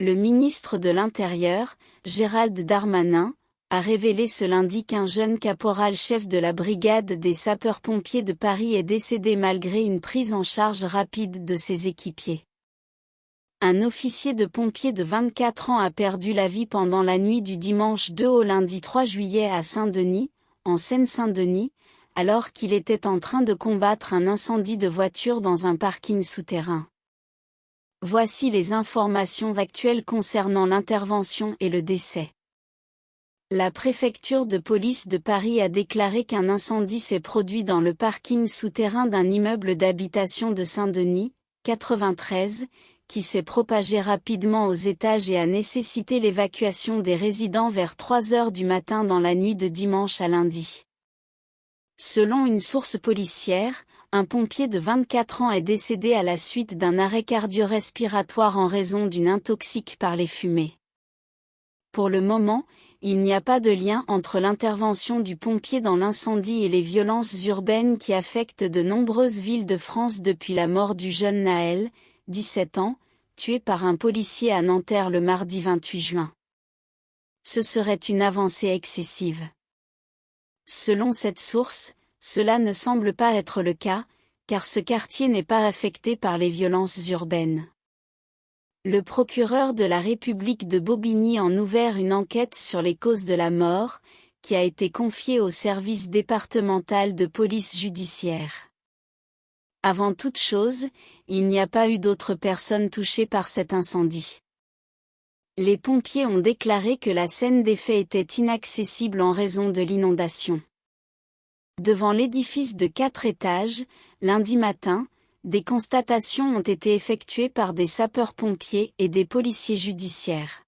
Le ministre de l'Intérieur, Gérald Darmanin, a révélé ce lundi qu'un jeune caporal-chef de la brigade des sapeurs-pompiers de Paris est décédé malgré une prise en charge rapide de ses équipiers. Un officier de pompiers de 24 ans a perdu la vie pendant la nuit du dimanche 2 au lundi 3 juillet à Saint-Denis, en Seine-Saint-Denis, alors qu'il était en train de combattre un incendie de voiture dans un parking souterrain. Voici les informations actuelles concernant l'intervention et le décès. La préfecture de police de Paris a déclaré qu'un incendie s'est produit dans le parking souterrain d'un immeuble d'habitation de Saint-Denis, 93, qui s'est propagé rapidement aux étages et a nécessité l'évacuation des résidents vers 3 heures du matin dans la nuit de dimanche à lundi. Selon une source policière, un pompier de 24 ans est décédé à la suite d'un arrêt cardio-respiratoire en raison d'une intoxique par les fumées. Pour le moment, il n'y a pas de lien entre l'intervention du pompier dans l'incendie et les violences urbaines qui affectent de nombreuses villes de France depuis la mort du jeune Naël, 17 ans, tué par un policier à Nanterre le mardi 28 juin. Ce serait une avancée excessive. Selon cette source, cela ne semble pas être le cas, car ce quartier n'est pas affecté par les violences urbaines. Le procureur de la République de Bobigny en ouvert une enquête sur les causes de la mort, qui a été confiée au service départemental de police judiciaire. Avant toute chose, il n'y a pas eu d'autres personnes touchées par cet incendie. Les pompiers ont déclaré que la scène des faits était inaccessible en raison de l'inondation. Devant l'édifice de 4 étages, lundi matin, des constatations ont été effectuées par des sapeurs-pompiers et des policiers judiciaires.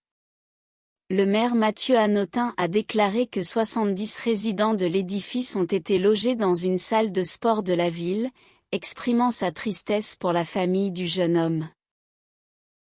Le maire Mathieu Hanotin a déclaré que 70 résidents de l'édifice ont été logés dans une salle de sport de la ville, exprimant sa tristesse pour la famille du jeune homme.